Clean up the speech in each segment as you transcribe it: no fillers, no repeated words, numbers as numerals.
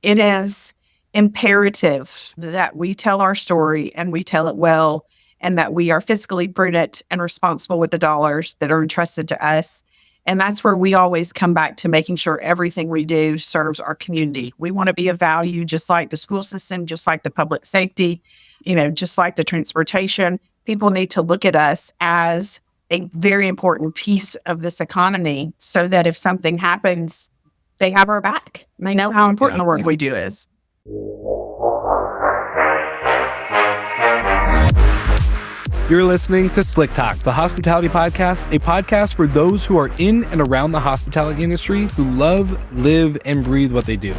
it is imperative that we tell our story and we tell it well, and that we are fiscally prudent and responsible with the dollars that are entrusted to us. And that's where we always come back to making sure everything we do serves our community. We want to be of value, just like the school system, just like the public safety, just like the transportation. People need to look at us as a very important piece of this economy so that if something happens, they have our back. They know how important the work we do is. You're listening to Slick Talk, the hospitality podcast, a podcast for those who are in and around the hospitality industry who love, live, and breathe what they do.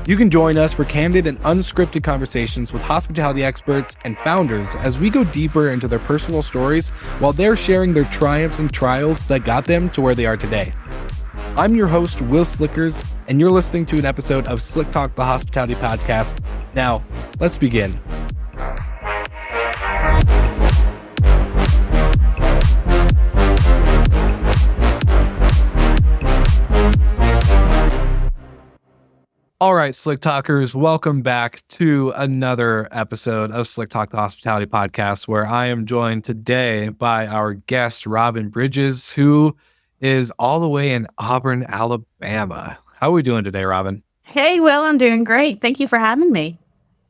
You can join us for candid and unscripted conversations with hospitality experts and founders as we go deeper into their personal stories while they're sharing their triumphs and trials that got them to where they are today. I'm your host, Will Slickers, and you're listening to an episode of Slick Talk, the hospitality podcast. Now, let's begin. All right, Slick Talkers, welcome back to another episode of Slick Talk, the Hospitality Podcast, where I am joined today by our guest, Robyn Bridges, who is all the way in Auburn, Alabama. How are we doing today, Robyn? Hey, Will, I'm doing great. Thank you for having me.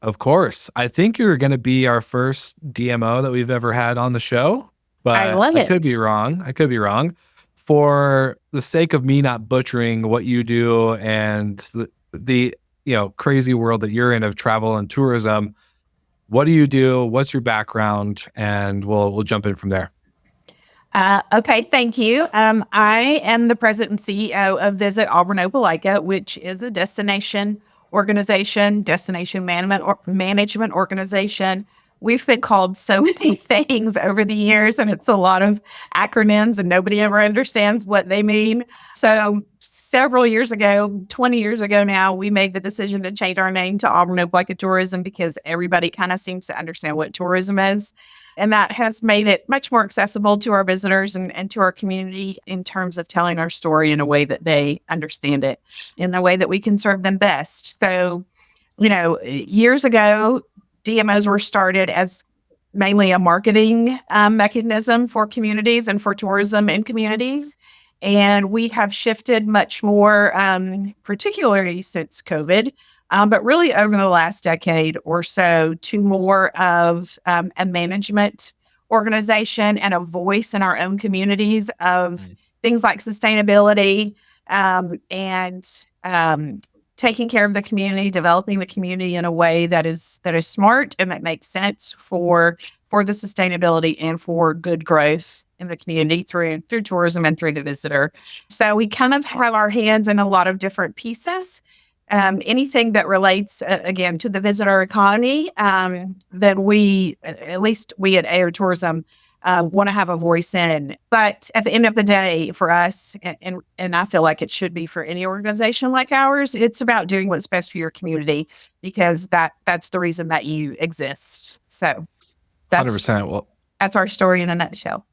Of course. I think you're going to be our first DMO that we've ever had on the show, but I love it. I could be wrong. For the sake of me not butchering what you do and the crazy world that you're in of travel and tourism, what do you do? What's your background? And we'll jump in from there. Okay, thank you. I am the president and CEO of Visit Auburn Opelika, which is a destination management organization. We've been called so many things over the years, and it's a lot of acronyms, and nobody ever understands what they mean. So several years ago, 20 years ago now, we made the decision to change our name to Auburn Opelika Tourism because everybody kind of seems to understand what tourism is. And that has made it much more accessible to our visitors and to our community in terms of telling our story in a way that they understand it, in a way that we can serve them best. So, years ago, DMOs were started as mainly a marketing mechanism for communities and for tourism in communities. And we have shifted much more, particularly since COVID, but really over the last decade or so, to more of a management organization and a voice in our own communities of things like sustainability and taking care of the community, developing the community in a way that is smart and that makes sense for the sustainability and for good growth in the community through tourism and through the visitor. So we kind of have our hands in a lot of different pieces. Anything that relates, again, to the visitor economy, that we, at least we at Air Tourism, want to have a voice in. But at the end of the day, for us, and I feel like it should be for any organization like ours, it's about doing what's best for your community because that's the reason that you exist. So that's 100%. Well, that's our story in a nutshell.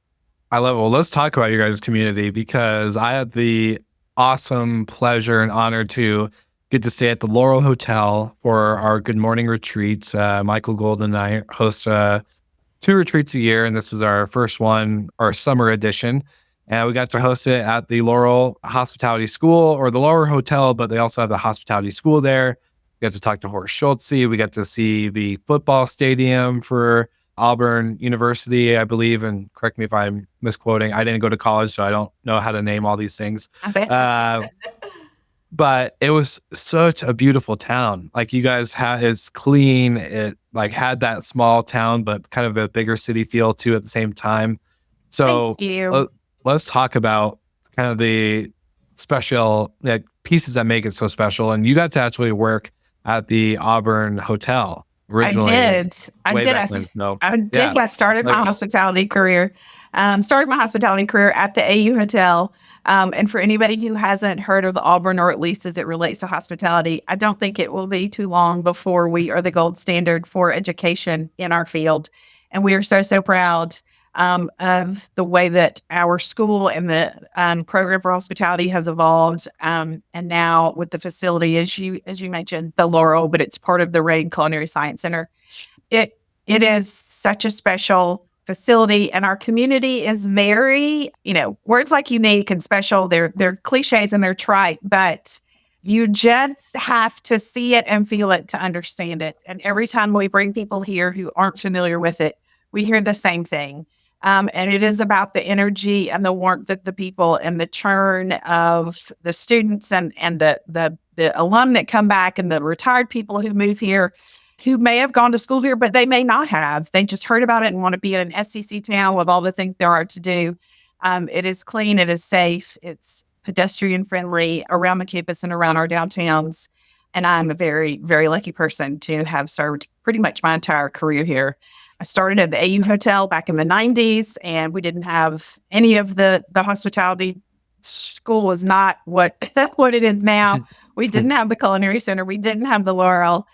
I love it. Well, let's talk about your guys' community because I had the awesome pleasure and honor to get to stay at the Laurel Hotel for our Good Morning retreats. Michael Golden and I host 2 retreats a year, and this was our first one, our summer edition. And we got to host it at the Laurel Hospitality School or the Laurel Hotel, but they also have the hospitality school there. We got to talk to Horst Schultze. We got to see the football stadium for Auburn University, I believe, and correct me if I'm misquoting. I didn't go to college, so I don't know how to name all these things. But it was such a beautiful town. Like you guys had, it's clean. It like had that small town, but kind of a bigger city feel too at the same time. So let's talk about kind of the special pieces that make it so special. And you got to actually work at the Auburn Hotel originally. I did. I started my hospitality career. Started my hospitality career at the AU Hotel. And for anybody who hasn't heard of the Auburn, or at least as it relates to hospitality, I don't think it will be too long before we are the gold standard for education in our field. And we are so, so proud of the way that our school and the program for hospitality has evolved. And now with the facility, as you mentioned, the Laurel, but it's part of the Rain Culinary Science Center. It is such a special facility, and our community is very, words like unique and special, they're cliches and they're trite, but you just have to see it and feel it to understand it. And every time we bring people here who aren't familiar with it, we hear the same thing. And it is about the energy and the warmth of the people and the churn of the students and the alum that come back and the retired people who move here, who may have gone to school here, but they may not have. They just heard about it and want to be in an SEC town with all the things there are to do. It is clean. It is safe. It's pedestrian friendly around the campus and around our downtowns. And I'm a very, very lucky person to have served pretty much my entire career here. I started at the AU Hotel back in the 90s, and we didn't have any of the hospitality. School was not what it is now. We didn't have the Culinary Center. We didn't have the Laurel.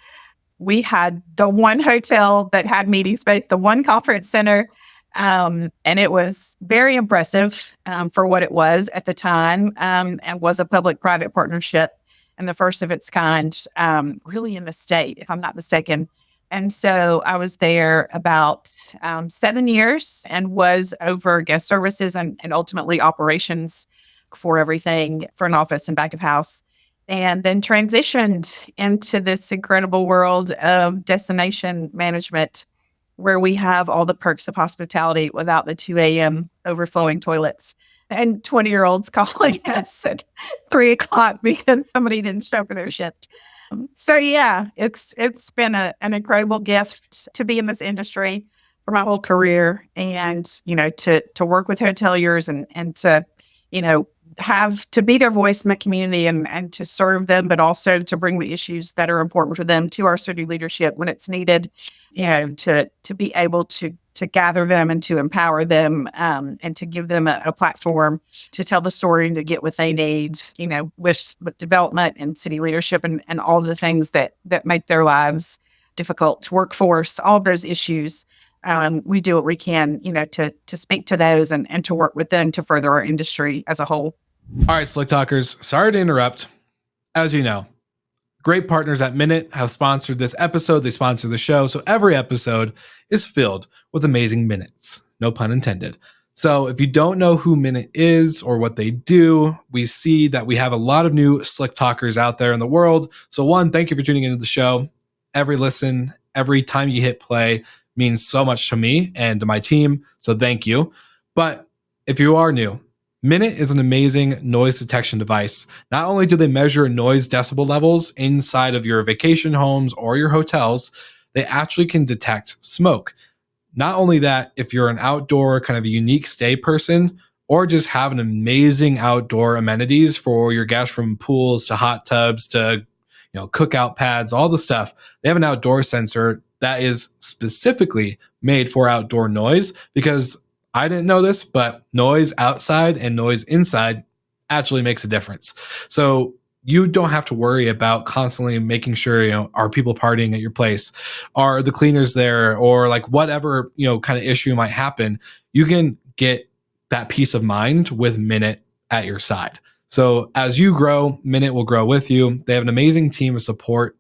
We had the one hotel that had meeting space, the one conference center. And it was very impressive for what it was at the time, and was a public-private partnership and the first of its kind, really in the state, if I'm not mistaken. And so I was there about 7 years and was over guest services and ultimately operations for everything, front office and back of house. And then transitioned into this incredible world of destination management, where we have all the perks of hospitality without the 2 a.m. overflowing toilets and 20-year-olds calling us at 3 o'clock because somebody didn't show for their shift. So yeah, it's been an incredible gift to be in this industry for my whole career, and to work with hoteliers and to have to be their voice in the community and to serve them, but also to bring the issues that are important for them to our city leadership when it's needed, to be able to gather them and to empower them, and to give them a platform to tell the story and to get what they need, with development and city leadership and all the things that make their lives difficult, workforce, all of those issues. We do what we can, to speak to those and to work with them to further our industry as a whole. All right, Slick Talkers, sorry to interrupt. As you know, great partners at Minute have sponsored this episode. They sponsor the show. So every episode is filled with amazing minutes. No pun intended. So if you don't know who Minute is or what they do, we see that we have a lot of new Slick Talkers out there in the world. So one, thank you for tuning into the show. Every listen, every time you hit play means so much to me and to my team. So thank you. But if you are new, Minute is an amazing noise detection device. Not only do they measure noise decibel levels inside of your vacation homes or your hotels, they actually can detect smoke. Not only that, if you're an outdoor kind of a unique stay person, or just have an amazing outdoor amenities for your guests, from pools to hot tubs to cookout pads, all the stuff, they have an outdoor sensor that is specifically made for outdoor noise, because I didn't know this, but noise outside and noise inside actually makes a difference. So you don't have to worry about constantly making sure, are people partying at your place? Are the cleaners there? Or like whatever, kind of issue might happen, you can get that peace of mind with Minute at your side. So as you grow, Minute will grow with you. They have an amazing team of support,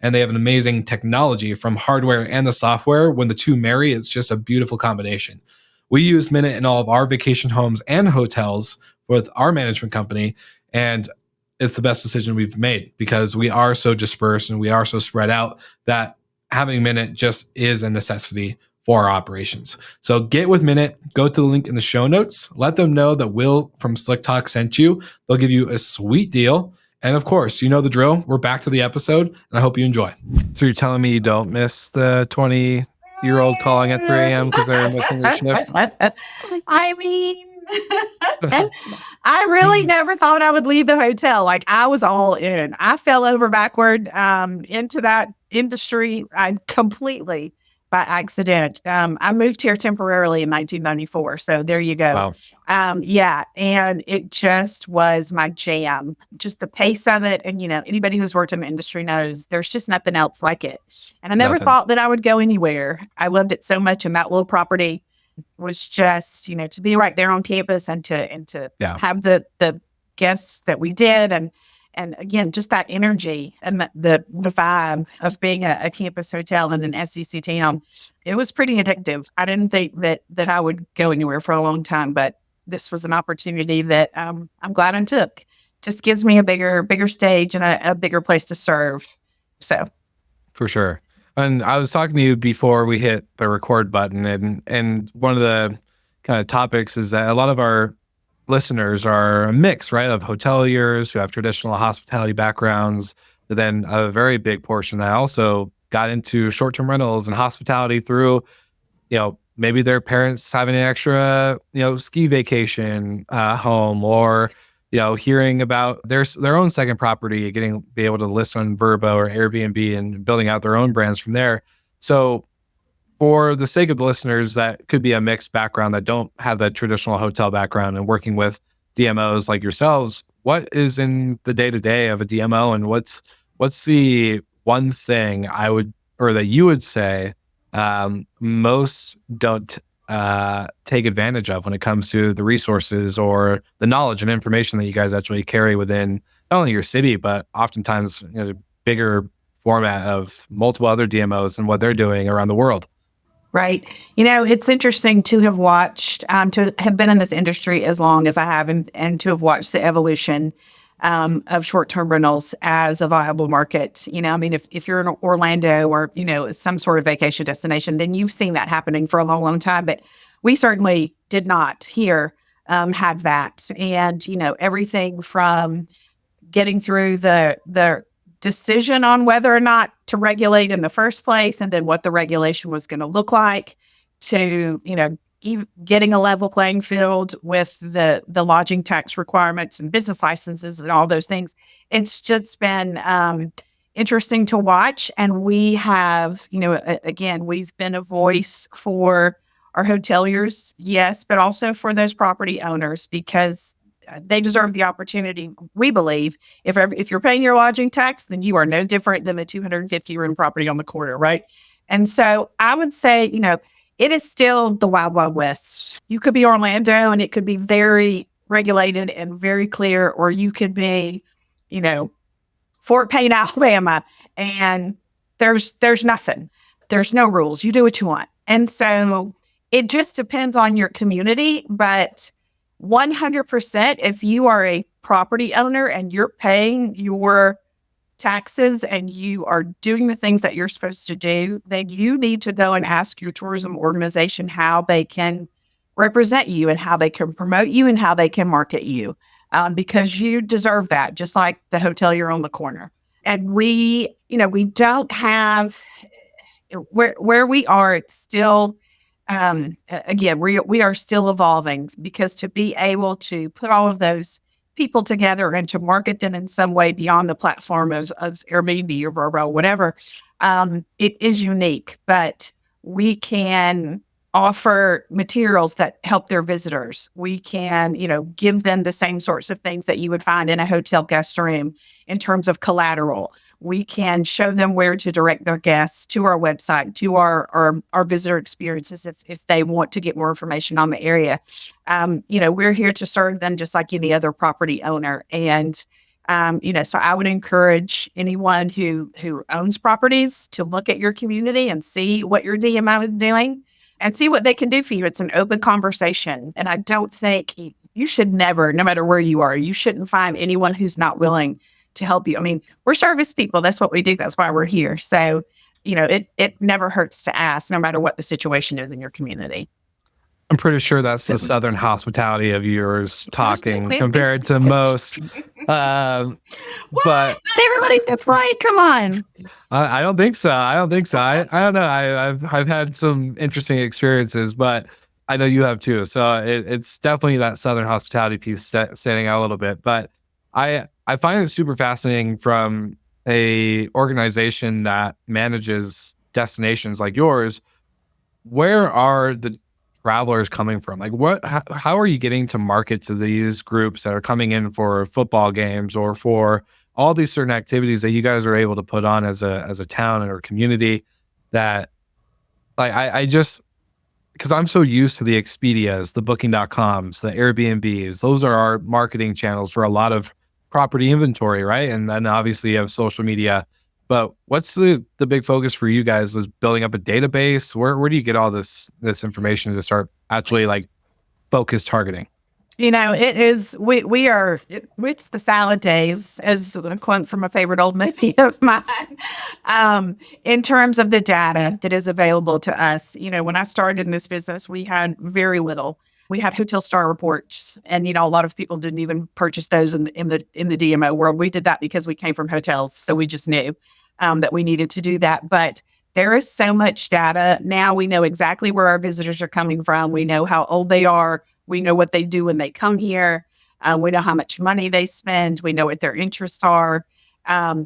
and they have an amazing technology from hardware and the software. When the two marry, it's just a beautiful combination. We use Minute in all of our vacation homes and hotels with our management company, and it's the best decision we've made because we are so dispersed and we are so spread out that having Minute just is a necessity for our operations. So get with Minute, go to the link in the show notes, let them know that Will from Slick Talk sent you. They'll give you a sweet deal. And of course, you know the drill. We're back to the episode, and I hope you enjoy. So you're telling me you don't miss the 20-year-old calling at 3 a.m. because they're missing their shift? I mean, I really never thought I would leave the hotel. Like, I was all in. I fell over backward into that industry completely by accident. I moved here temporarily in 1994. So there you go. Wow. Yeah. And it just was my jam, just the pace of it. And, anybody who's worked in the industry knows there's just nothing else like it. And I never thought that I would go anywhere. I loved it so much in that little property. was just, to be right there on campus and to Yeah, have the guests that we did. And again, just that energy and the vibe of being a campus hotel in an SEC town, it was pretty addictive. I didn't think that I would go anywhere for a long time, but this was an opportunity that I'm glad I took. Just gives me a bigger stage and a bigger place to serve. So for sure. And I was talking to you before we hit the record button, and one of the kind of topics is that a lot of our listeners are a mix, right, of hoteliers who have traditional hospitality backgrounds, but then a very big portion that also got into short-term rentals and hospitality through, maybe their parents having an extra, ski vacation home, or hearing about their own second property, be able to list on Vrbo or Airbnb and building out their own brands from there. So for the sake of the listeners that could be a mixed background that don't have that traditional hotel background and working with DMOs like yourselves, what is in the day-to-day of a DMO, and what's the one thing that you would say most don't take advantage of when it comes to the resources or the knowledge and information that you guys actually carry within not only your city, but oftentimes the bigger format of multiple other DMOs and what they're doing around the world? right. It's interesting to have watched, to have been in this industry as long as I have, and to have watched the evolution of short-term rentals as a viable market. If you're in Orlando or, some sort of vacation destination, then you've seen that happening for a long, long time. But we certainly did not here have that. And, everything from getting through the decision on whether or not to regulate in the first place, and then what the regulation was going to look like, to, getting a level playing field with the lodging tax requirements and business licenses and all those things. It's just been interesting to watch. And we have, again, we've been a voice for our hoteliers, yes, but also for those property owners, because they deserve the opportunity. We believe if you're paying your lodging tax, then you are no different than the 250 room property on the corner, right? And so I would say, it is still the Wild Wild West. You could be Orlando and it could be very regulated and very clear, or you could be, Fort Payne, Alabama, and there's nothing. There's no rules. You do what you want. And so it just depends on your community, but 100%, if you are a property owner and you're paying your taxes and you are doing the things that you're supposed to do, then you need to go and ask your tourism organization how they can represent you and how they can promote you and how they can market you, because you deserve that, just like the hotelier on the corner. And we don't have where we are. It's still again, we are still evolving, because to be able to put all of those people together and to market them in some way beyond the platform of Airbnb or Vrbo, whatever, it is unique. But we can offer materials that help their visitors. We can, give them the same sorts of things that you would find in a hotel guest room in terms of collateral. We can show them where to direct their guests to our website, to our visitor experiences if they want to get more information on the area. We're here to serve them just like any other property owner. And, so I would encourage anyone who owns properties to look at your community and see what your DMO is doing and see what they can do for you. It's an open conversation. And I don't think you should never, no matter where you are, you shouldn't find anyone who's not willing to help you. We're service people. That's what we do. That's why we're here. So, it never hurts to ask, no matter what the situation is in your community. I'm pretty sure that's the Southern hospitality of yours talking compared to most. But everybody, that's right. Come on. I don't think so. I don't know. I've had some interesting experiences, but I know you have too. So it's definitely that Southern hospitality piece standing out a little bit. But I find it super fascinating from a organization that manages destinations like yours. Where are the travelers coming from? Like, how are you getting to market to these groups that are coming in for football games or for all these certain activities that you guys are able to put on as a town or community? That, like, I just because I'm so used to the Expedias, the Booking.coms, the Airbnbs. Those are our marketing channels for a lot of property inventory, right? And then obviously you have social media. But what's the big focus for you guys? Is building up a database? Where do you get all this information to start actually like focus targeting? It is, it's the salad days, as a quote from a favorite old movie of mine. In terms of the data that is available to us, when I started in this business, we had very little. We had hotel star reports, and a lot of people didn't even purchase those in the DMO world. We did that because we came from hotels, so we just knew that we needed to do that. But there is so much data now. We know exactly where our visitors are coming from. We know how old they are. We know what they do when they come here. We know how much money they spend. We know what their interests are.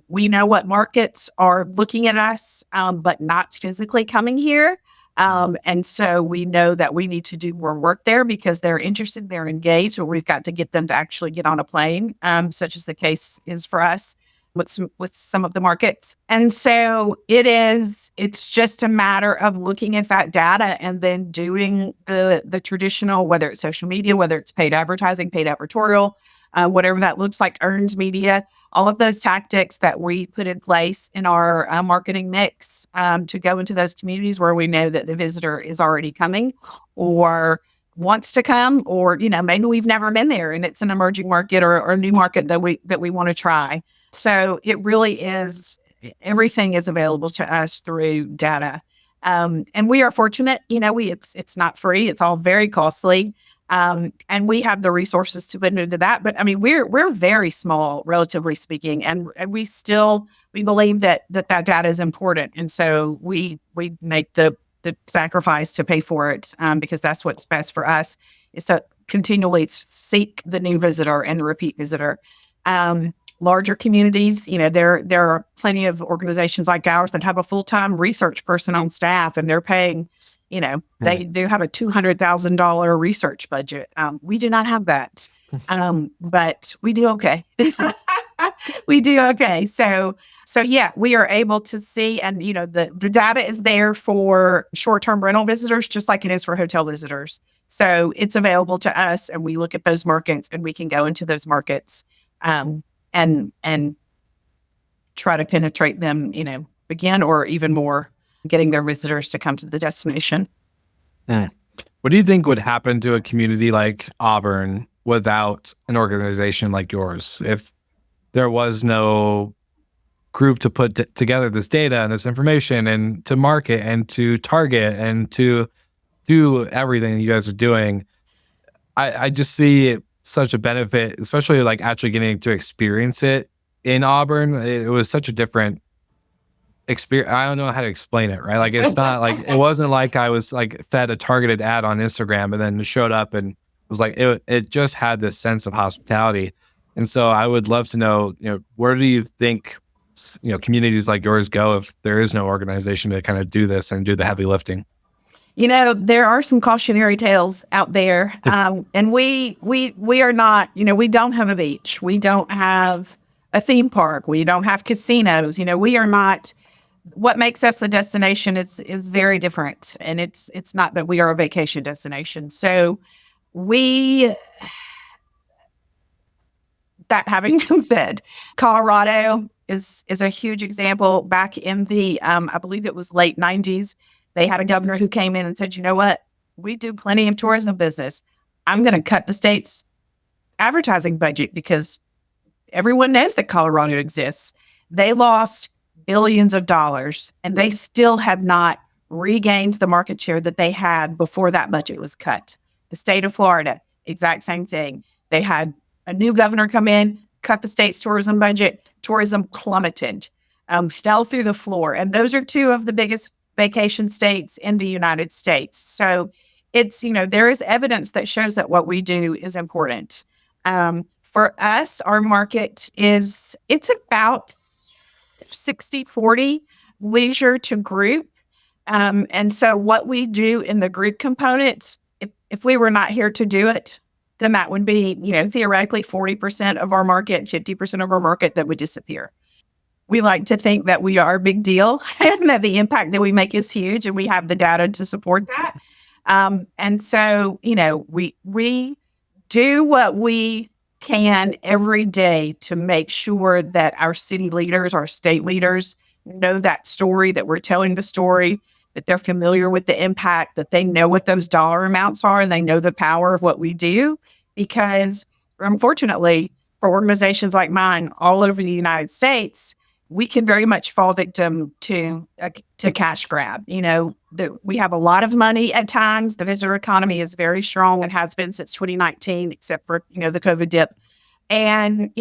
We know what markets are looking at us, but not physically coming here. And so we know that we need to do more work there because they're interested, they're engaged, or we've got to get them to actually get on a plane, such as the case is for us with some of the markets. And so it's just a matter of looking at that data and then doing the traditional, whether it's social media, whether it's paid advertising, paid advertorial, whatever that looks like, earned media, all of those tactics that we put in place in our marketing mix to go into those communities where we know that the visitor is already coming or wants to come, or maybe we've never been there and it's an emerging market or a new market that we want to try. So it really is, everything is available to us through data. And we are fortunate, it's not free, it's all very costly. And we have the resources to put into that. But I mean, we're very small, relatively speaking, and we believe that data is important. And so we make the sacrifice to pay for it because that's what's best for us, is to continually seek the new visitor and the repeat visitor. Larger communities, there are plenty of organizations like ours that have a full-time research person on staff, and they're paying, they have a $200,000 research budget. We do not have that, but we do okay. We do okay. So yeah, we are able to see, and the data is there for short-term rental visitors, just like it is for hotel visitors. So it's available to us, and we look at those markets, and we can go into those markets. And try to penetrate them, again, or even more, getting their visitors to come to the destination. What do you think would happen to a community like Auburn without an organization like yours? If there was no group to put together this data and this information and to market and to target and to do everything you guys are doing, I just see such a benefit, especially like actually getting to experience it in Auburn. It was such a different experience. I don't know how to explain it, right? Like, it's not like, it wasn't like I was like fed a targeted ad on Instagram and then showed up and was like, it just had this sense of hospitality. And so I would love to know, where do you think, communities like yours go if there is no organization to kind of do this and do the heavy lifting? There are some cautionary tales out there. And we are not, we don't have a beach. We don't have a theme park. We don't have casinos. We are not, what makes us a destination is very different. And it's not that we are a vacation destination. So that having been said, Colorado is a huge example. Back in the, I believe it was late 90s, they had a governor who came in and said, you know what? We do plenty of tourism business. I'm going to cut the state's advertising budget because everyone knows that Colorado exists. They lost billions of dollars, and they still have not regained the market share that they had before that budget was cut. The state of Florida, exact same thing. They had a new governor come in, cut the state's tourism budget. Tourism plummeted, fell through the floor. And those are two of the biggest vacation states in the United States. So it's, there is evidence that shows that what we do is important. For us, our market it's about 60-40 leisure to group. And so what we do in the group component, if we were not here to do it, then that would be, theoretically 40% of our market, 50% of our market that would disappear. We like to think that we are a big deal and that the impact that we make is huge, and we have the data to support that. And so, we do what we can every day to make sure that our city leaders, our state leaders know that story, that we're telling the story, that they're familiar with the impact, that they know what those dollar amounts are, and they know the power of what we do. Because unfortunately, for organizations like mine all over the United States, we can very much fall victim to cash grab. We have a lot of money at times. The visitor economy is very strong and has been since 2019, except for the COVID dip. And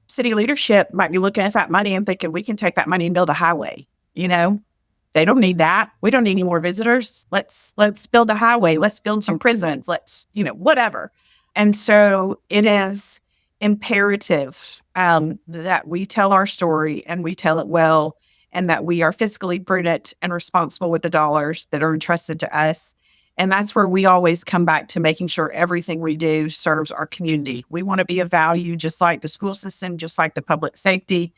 city leadership might be looking at that money and thinking we can take that money and build a highway. They don't need that. We don't need any more visitors. Let's build a highway. Let's build some prisons. Let's whatever. And so it is imperative that we tell our story and we tell it well, and that we are fiscally prudent and responsible with the dollars that are entrusted to us. And that's where we always come back to making sure everything we do serves our community. We want to be of value, just like the school system, just like the public safety,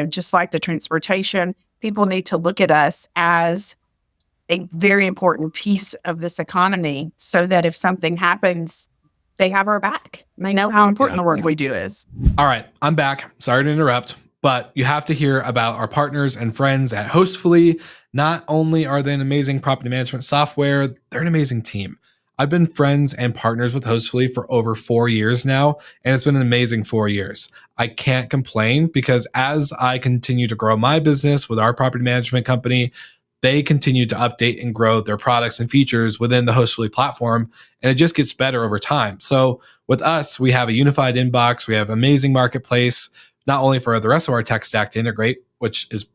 just like the transportation. People need to look at us as a very important piece of this economy so that if something happens, they have our back. They know how important the work we do is. All right, I'm back. Sorry to interrupt, but you have to hear about our partners and friends at Hostfully. Not only are they an amazing property management software, they're an amazing team. I've been friends and partners with Hostfully for over 4 years now, and it's been an amazing 4 years. I can't complain because as I continue to grow my business with our property management company, they continue to update and grow their products and features within the Hostfully platform, and it just gets better over time. So with us, we have a unified inbox, we have amazing marketplace, not only for the rest of our tech stack to integrate, which is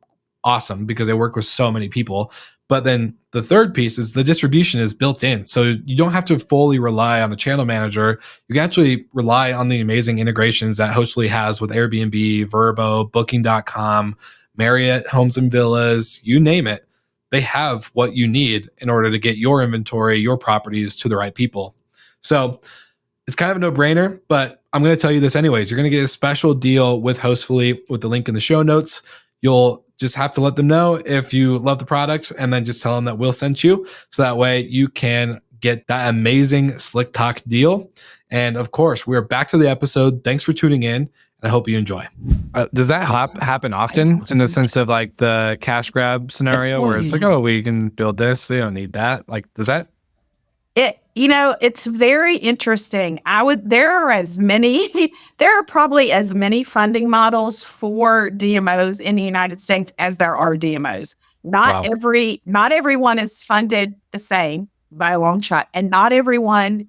awesome because they work with so many people, but then the third piece is the distribution is built in. So you don't have to fully rely on a channel manager. You can actually rely on the amazing integrations that Hostfully has with Airbnb, Vrbo, Booking.com, Marriott, Homes and Villas, you name it. They have what you need in order to get your inventory, your properties to the right people. So it's kind of a no-brainer, but I'm going to tell you this anyways. You're going to get a special deal with Hostfully with the link in the show notes. You'll just have to let them know if you love the product and then just tell them that we'll send you. So that way you can get that amazing Slick Talk deal. And of course, we're back to the episode. Thanks for tuning in. I hope you enjoy. Does that happen often in the sense of like the cash grab scenario where it's like, oh, we can build this. They don't need that. Like, does that? It's very interesting. There are probably as many funding models for DMOs in the United States as there are DMOs. Not everyone is funded the same by a long shot, and not everyone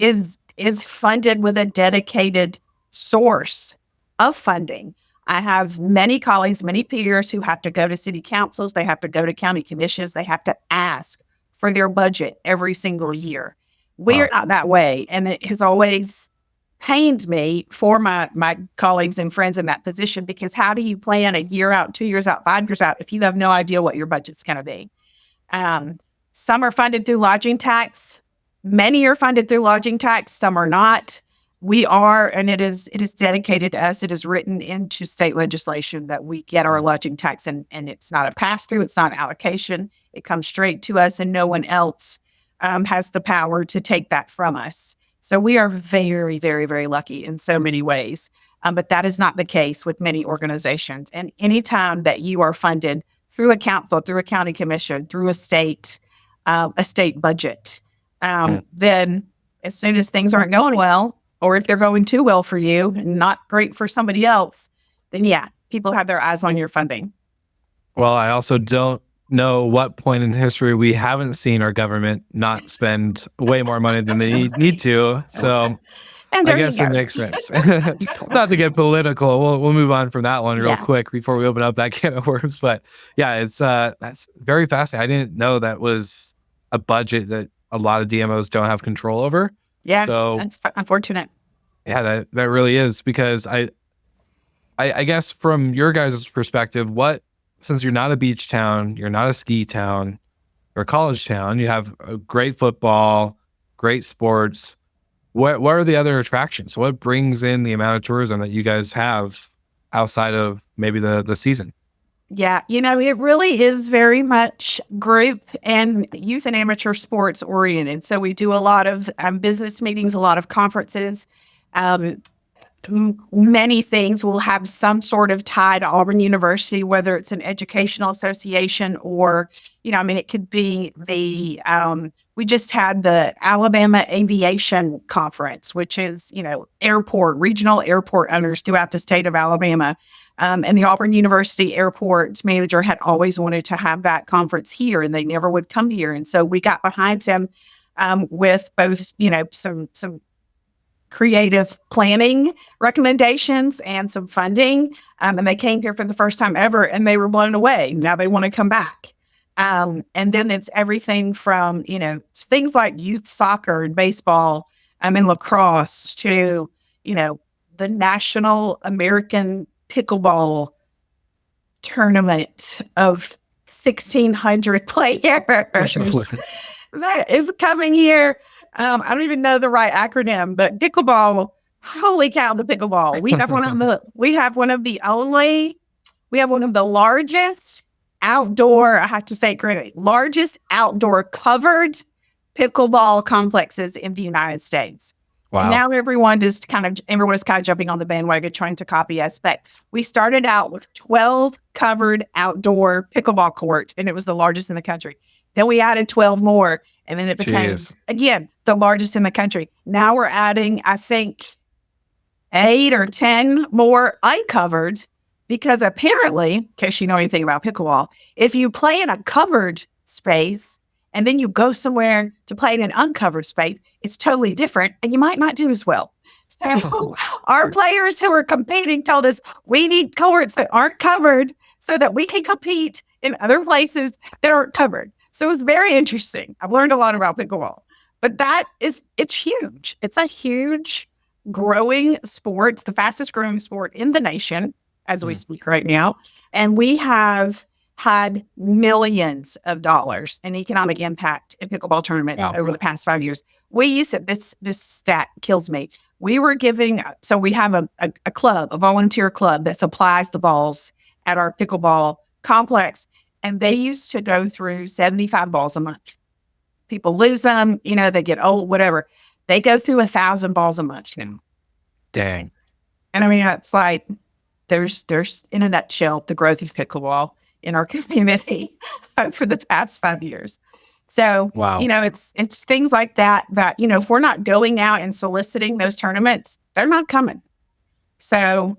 is funded with a dedicated source of funding. I have many colleagues, many peers who have to go to city councils, they have to go to county commissions, they have to ask for their budget every single year. We are not that way. And it has always pained me for my colleagues and friends in that position, because how do you plan a year out, 2 years out, 5 years out if you have no idea what your budget's going to be? Some are funded through lodging tax. Many are funded through lodging tax. Some are not. We are, and it is dedicated to us. It is written into state legislation that we get our lodging tax, and it's not a pass-through. It's not an allocation. It comes straight to us, and no one else has the power to take that from us. So we are very, very, very lucky in so many ways. But that is not the case with many organizations. And anytime that you are funded through a council, through a county commission, through a state budget, then as soon as things aren't going well, or if they're going too well for you and not great for somebody else, then yeah, people have their eyes on your funding. Well, I also don't know what point in history we haven't seen our government not spend way more money than they need to. So I guess it makes sense. Not to get political. We'll move on from that one real quick before we open up that can of worms. But yeah, it's that's very fascinating. I didn't know that was a budget that a lot of DMOs don't have control over. Yeah, so that's unfortunate. Yeah, that really is, because I guess from your guys' perspective, since you're not a beach town, you're not a ski town, you're a college town, you have a great football, great sports. What are the other attractions? What brings in the amount of tourism that you guys have outside of maybe the season? Yeah, it really is very much group and youth and amateur sports oriented. So we do a lot of business meetings, a lot of conferences. Um, Many things will have some sort of tie to Auburn University, whether it's an educational association or, it could be we just had the Alabama Aviation Conference, which is, regional airport owners throughout the state of Alabama. And the Auburn University airport manager had always wanted to have that conference here, and they never would come here. And so we got behind him with both, some creative planning recommendations and some funding. And they came here for the first time ever and they were blown away. Now they want to come back. And then it's everything from, things like youth soccer and baseball and lacrosse to, the National American Pickleball Tournament of 1,600 players that is coming here. I don't even know the right acronym, but pickleball. Holy cow, the pickleball! We have one of the largest outdoor. I have to say it correctly. Largest outdoor covered pickleball complexes in the United States. Wow. And now everyone is kind of jumping on the bandwagon trying to copy us. But we started out with 12 covered outdoor pickleball courts, and it was the largest in the country. Then we added 12 more, and then it became, again, the largest in the country. Now we're adding, I think, 8 or 10 more uncovered, because apparently, in case you know anything about pickleball, if you play in a covered space and then you go somewhere to play in an uncovered space, it's totally different, and you might not do as well. So our players who are competing told us we need courts that aren't covered so that we can compete in other places that aren't covered. So it was very interesting. I've learned a lot about pickleball, but it's huge. It's a huge growing sport. It's the fastest growing sport in the nation as we speak right now. And we have had millions of dollars in economic impact in pickleball tournaments over the past 5 years. We used to, this stat kills me. We were giving, so we have a club, a volunteer club that supplies the balls at our pickleball complex. And they used to go through 75 balls a month. People lose them, they get old, whatever. They go through 1,000 balls a month now. Dang. And it's like, there's in a nutshell, the growth of pickleball in our community for the past 5 years. So, wow. It's things like that, if we're not going out and soliciting those tournaments, they're not coming. So,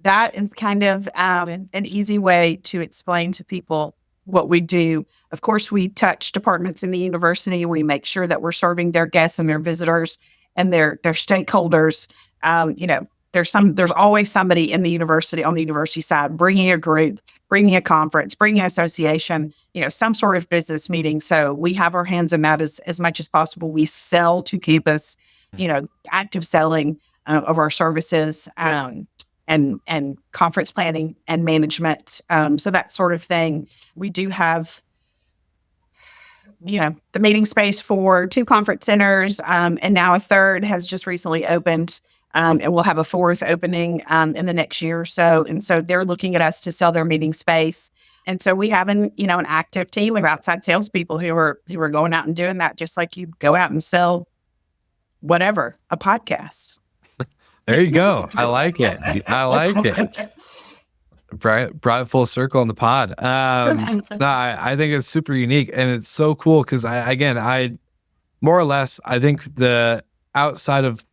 that is kind of an easy way to explain to people what we do. Of course, we touch departments in the university. We make sure that we're serving their guests and their visitors and their stakeholders. There's always somebody in the university, on the university side, bringing a group, bringing a conference, bringing an association, some sort of business meeting. So we have our hands in that as much as possible. We sell to keep us, active selling of our services. And conference planning and management. So that sort of thing. We do have, the meeting space for 2 conference centers, and now a third has just recently opened, and we'll have a 4th opening in the next year or so. And so they're looking at us to sell their meeting space. And so we have an active team of outside salespeople who are going out and doing that, just like you go out and sell whatever, a podcast. There you go. I like it. Brought it full circle on the pod. I think it's super unique, and it's so cool because I more or less, I think the outside of,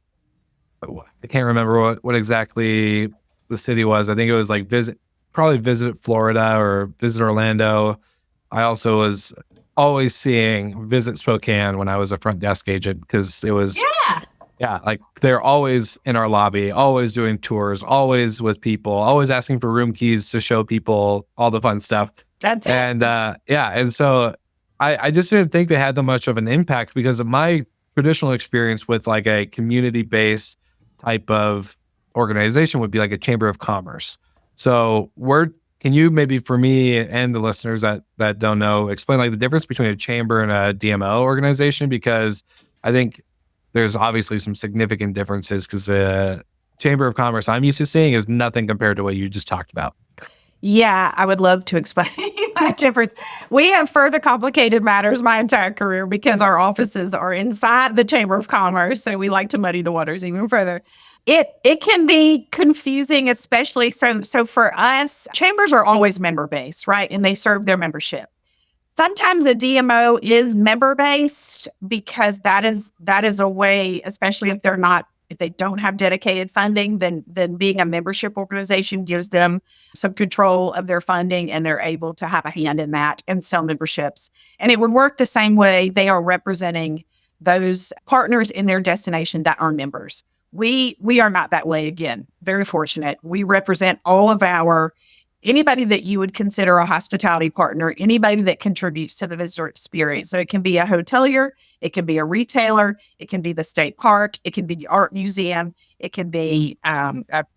I can't remember what exactly the city was. I think it was like visit Florida or visit Orlando. I also was always seeing visit Spokane when I was a front desk agent, because it was like they're always in our lobby, always doing tours, always with people, always asking for room keys to show people all the fun stuff. And so I just didn't think they had that much of an impact, because of my traditional experience with like a community-based type of organization would be like a chamber of commerce. So can you maybe, for me and the listeners that don't know, explain like the difference between a chamber and a DMO organization? Because I think there's obviously some significant differences, because the Chamber of Commerce I'm used to seeing is nothing compared to what you just talked about. Yeah, I would love to explain that difference. We have further complicated matters my entire career because our offices are inside the Chamber of Commerce. So we like to muddy the waters even further. It can be confusing, especially so for us, chambers are always member based, right? And they serve their membership. Sometimes a DMO is member based because that is a way, especially if they don't have dedicated funding, then being a membership organization gives them some control of their funding and they're able to have a hand in that and sell memberships. And it would work the same way. They are representing those partners in their destination that are members. We are not that way. Again, very fortunate. We represent all of our anybody that you would consider a hospitality partner, anybody that contributes to the visitor experience. So it can be a hotelier, it can be a retailer, it can be the state park, it can be the art museum, it can be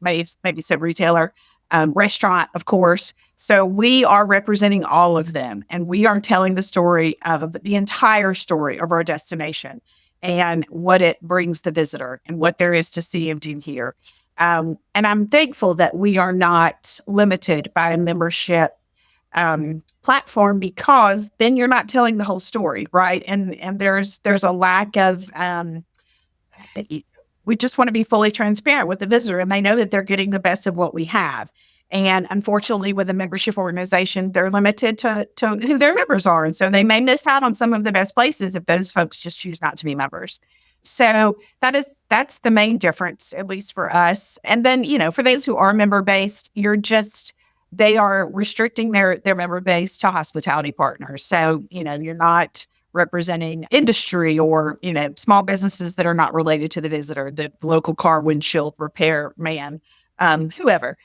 maybe said retailer, restaurant, of course. So we are representing all of them, and we are telling the story of the entire story of our destination and what it brings the visitor and what there is to see and do here. And I'm thankful that we are not limited by a membership platform, because then you're not telling the whole story, right? And there's a lack of we just want to be fully transparent with the visitor, and they know that they're getting the best of what we have. And unfortunately, with a membership organization, they're limited to who their members are, and so they may miss out on some of the best places if those folks just choose not to be members. So that's the main difference, at least for us. And then, for those who are member based, they are restricting their member base to hospitality partners. So, you're not representing industry or, small businesses that are not related to the visitor, the local car windshield repair man, whoever.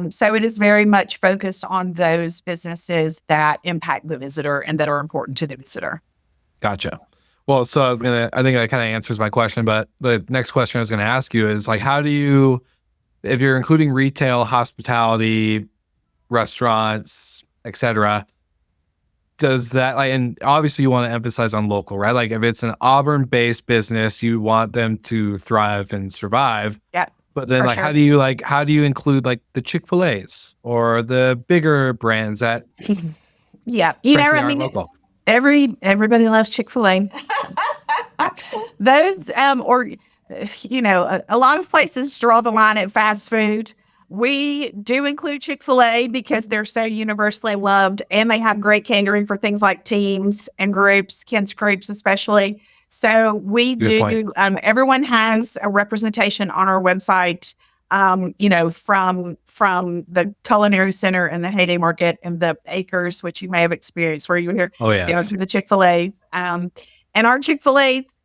So it is very much focused on those businesses that impact the visitor and that are important to the visitor. Gotcha. Well, so I think that kind of answers my question, but the next question I was going to ask you is like, how do you, if you're including retail, hospitality, restaurants, etc., does that, like, and obviously you want to emphasize on local, right? Like if it's an Auburn-based business, you want them to thrive and survive. Yeah. But then how do you include like the Chick-fil-A's or the bigger brands that yeah, local? Everybody loves Chick-fil-A. Those, a lot of places draw the line at fast food. We do include Chick-fil-A because they're so universally loved, and they have great catering for things like teams and groups, kids groups especially. So we do. Everyone has a representation on our website. From the Culinary Center and the Heyday Market and the Acres, which you may have experienced, where you hear to the Chick-fil-A's. And our Chick-fil-A's,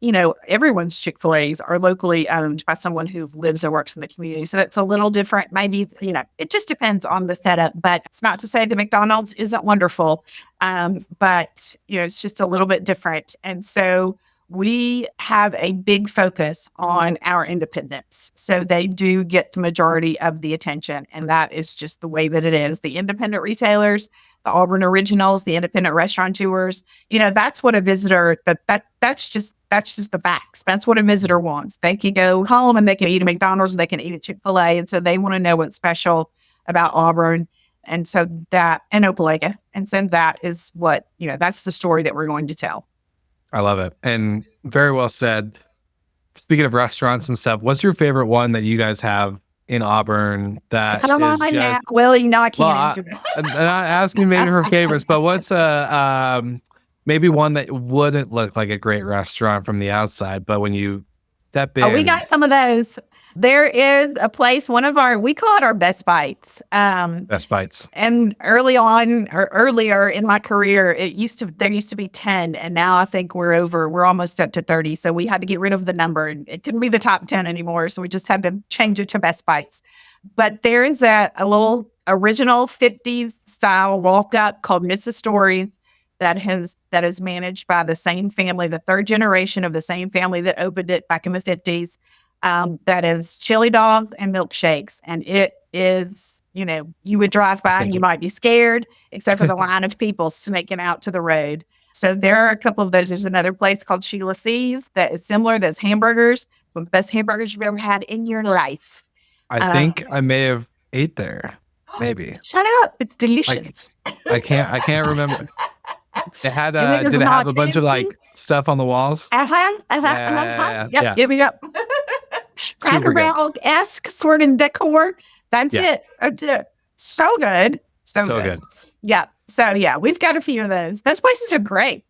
everyone's Chick-fil-A's are locally owned by someone who lives or works in the community. So that's a little different. Maybe, it just depends on the setup. But it's not to say the McDonald's isn't wonderful. But, it's just a little bit different. And so we have a big focus on our independents. So they do get the majority of the attention. And that is just the way that it is. The independent retailers, the Auburn originals, the independent restaurateurs, that's what a visitor, that's just the facts. That's what a visitor wants. They can go home and they can eat a McDonald's, they can eat a Chick-fil-A. And so they want to know what's special about Auburn. And so and Opelika. And so that is what, that's the story that we're going to tell. I love it. And very well said. Speaking of restaurants and stuff, what's your favorite one that you guys have in Auburn that I don't know. Well, I can't answer that. I'm not asking maybe her favorites, but what's maybe one that wouldn't look like a great restaurant from the outside, but when you step in. Oh, we got some of those. There is a place, we call it our Best Bites. Best Bites. And earlier in my career, there used to be 10, and now I think we're almost up to 30. So we had to get rid of the number, and it couldn't be the top 10 anymore. So we just had to change it to Best Bites. But there is a little original 50s style walk up called Mrs. Stories that is managed by the same family, the third generation of the same family that opened it back in the 50s. That is chili dogs and milkshakes. And it is, you would drive by and you might be scared, except for the line of people snaking out to the road. So there are a couple of those. There's another place called Sheila C's that is similar. That's hamburgers, the best hamburgers you've ever had in your life. I think I may have ate there. Maybe. Shut up. It's delicious. I can't remember. It had It is did it have not a bunch of fancy. like stuff on the walls? Yep. Give me up. Cracker Super good. Barrel-esque sort of decor. That's Yeah. it. That's it. So good. So good. Yeah. So yeah, we've got a few of those. Those places are great.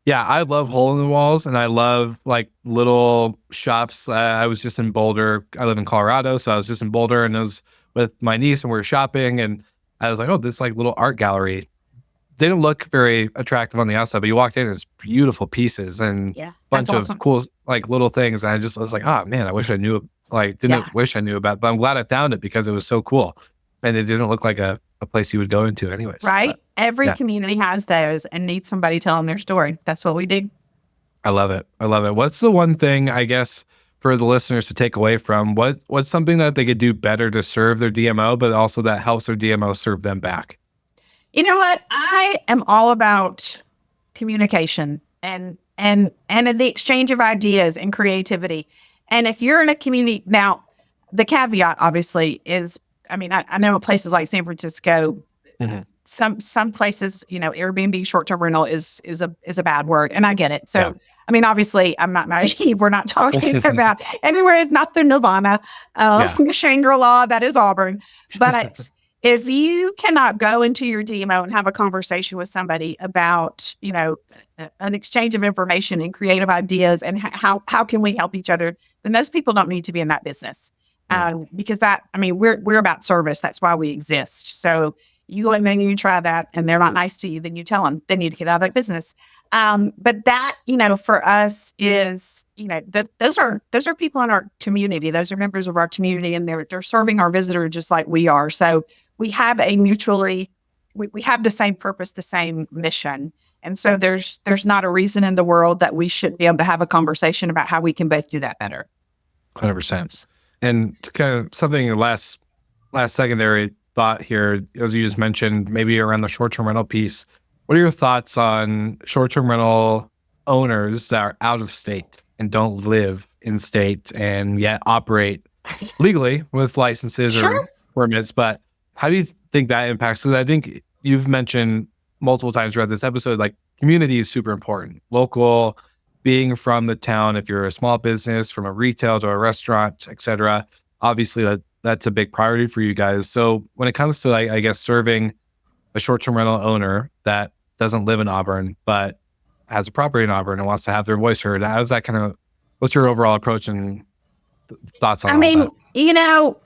Yeah, I love hole in the walls, and I love like little shops. I was just in Boulder. I live in Colorado, so I was just in Boulder, and I was with my niece, and we were shopping, and I was like, "Oh, this like little art gallery." They didn't look very attractive on the outside, but you walked in, it's beautiful pieces and bunch of awesome. cool like little things. And I was like, "Oh man, I wish I knew." Like, didn't wish I knew about, but I'm glad I found it because it was so cool, and it didn't look like a place you would go into, anyways. Right? But, Every community has those and needs somebody telling their story. That's what we do. I love it. I love it. What's the one thing, I guess, for the listeners to take away from? What's something that they could do better to serve their DMO, but also that helps their DMO serve them back? You know what? I am all about communication and the exchange of ideas and creativity. And if you're in a community now, the caveat obviously is, I mean, I know places like San Francisco, some places, Airbnb short-term rental is a bad word, and I get it. So, I mean, obviously, I'm not naive. We're not talking about everywhere is not the Nirvana, Shangri-La, that is Auburn. But if you cannot go into your DMO and have a conversation with somebody about, an exchange of information and creative ideas and how can we help each other, then those people don't need to be in that business. Because we're about service. That's why we exist. So you go in there and you try that and they're not nice to you, then you tell them, they need to get out of that business. But that, for us is, those are people in our community. Those are members of our community, and they're serving our visitor just like we are. So we have we have the same purpose, the same mission. And so there's not a reason in the world that we shouldn't be able to have a conversation about how we can both do that better. 100%. And to kind of something last secondary thought here, as you just mentioned, maybe around the short-term rental piece, what are your thoughts on short-term rental owners that are out of state and don't live in state and yet operate legally with licenses or permits? But how do you think that impacts? Because I think you've mentioned multiple times throughout this episode, like community is super important. Local, being from the town, if you're a small business, from a retail to a restaurant, et cetera, obviously that's a big priority for you guys. So when it comes to, I guess, serving a short-term rental owner that doesn't live in Auburn, but has a property in Auburn and wants to have their voice heard, how's that what's your overall approach and thoughts on that?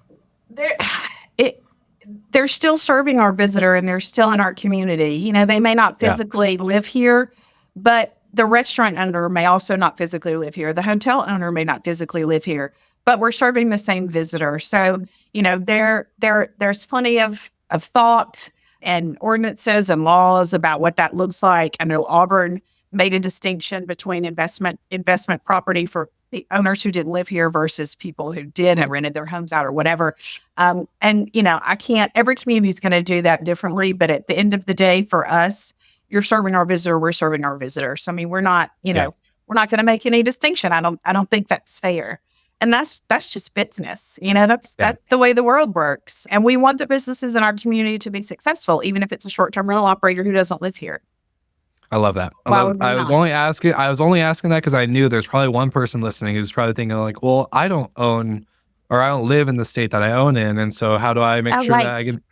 They're still serving our visitor and they're still in our community. They may not physically live here, but the restaurant owner may also not physically live here. The hotel owner may not physically live here, but we're serving the same visitor. So, there's plenty of thought and ordinances and laws about what that looks like. I know Auburn made a distinction between investment property for the owners who didn't live here versus people who did and rented their homes out or whatever. Every community is going to do that differently, but at the end of the day, for us, you're serving our visitor, we're serving our visitor. So, we're not, we're not going to make any distinction. I don't think that's fair. And that's just business. That's the way the world works. And we want the businesses in our community to be successful, even if it's a short-term rental operator who doesn't live here. I love that. I was only asking that because I knew there's probably one person listening who's probably thinking like, well, I don't own or I don't live in the state that I own in. And so how do I make sure that I can,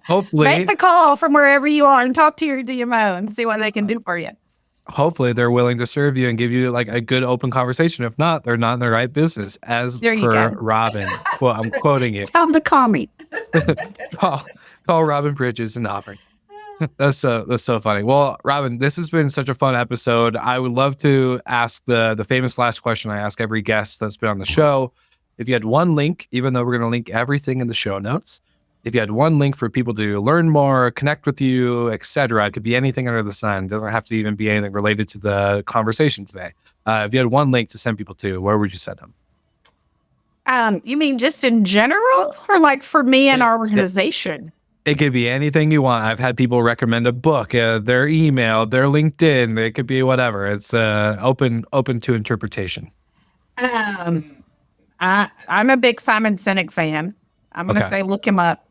hopefully make the call from wherever you are and talk to your DMO and see what they can do for you. Hopefully they're willing to serve you and give you like a good open conversation. If not, they're not in the right business, as per Robyn. Well, I'm quoting you. Tell them to call me. call Robyn Bridges in Auburn. That's so funny. Well, Robyn, this has been such a fun episode. I would love to ask the famous last question I ask every guest that's been on the show. If you had one link, even though we're going to link everything in the show notes, if you had one link for people to learn more, connect with you, etc., it could be anything under the sun. It doesn't have to even be anything related to the conversation today. If you had one link to send people to, where would you send them? You mean just in general, or like for me and our organization? It could be anything you want. I've had people recommend a book, their email, their LinkedIn. It could be whatever. It's open to interpretation. I'm a big Simon Sinek fan. I'm going to Okay. say look him up.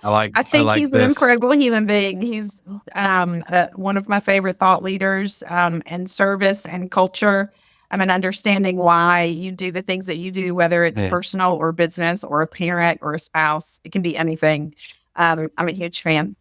I think he's an this. incredible human being. He's one of my favorite thought leaders in service and culture. And understanding why you do the things that you do, whether it's personal or business or a parent or a spouse. It can be anything. I'm a huge fan.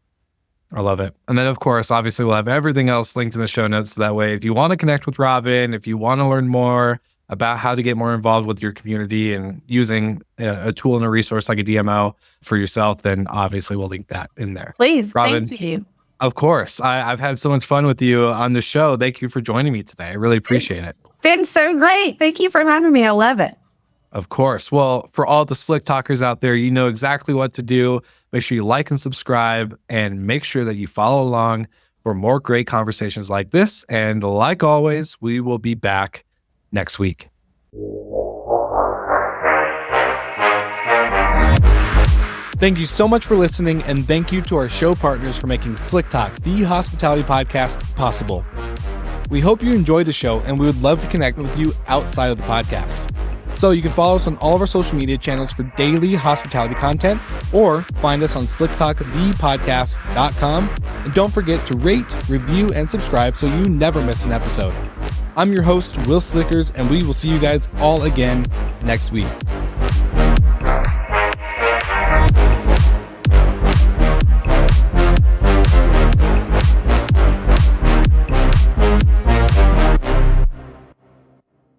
I love it. And then, of course, obviously, we'll have everything else linked in the show notes. So that way, if you want to connect with Robyn, if you want to learn more about how to get more involved with your community and using a tool and a resource like a DMO for yourself, then obviously we'll link that in there. Please, Robyn, thank you. Of course. I've had so much fun with you on the show. Thank you for joining me today. I really appreciate it. Been so great. Thank you for having me. I love it. Of course. Well, for all the slick talkers out there, you know exactly what to do. Make sure you like and subscribe and make sure that you follow along for more great conversations like this. And like always, we will be back next week. Thank you so much for listening, and thank you to our show partners for making Slick Talk, the hospitality podcast, possible. We hope you enjoyed the show, and we would love to connect with you outside of the podcast. So you can follow us on all of our social media channels for daily hospitality content, or find us on slicktalkthepodcast.com. And don't forget to rate, review, and subscribe so you never miss an episode. I'm your host, Will Slickers, and we will see you guys all again next week.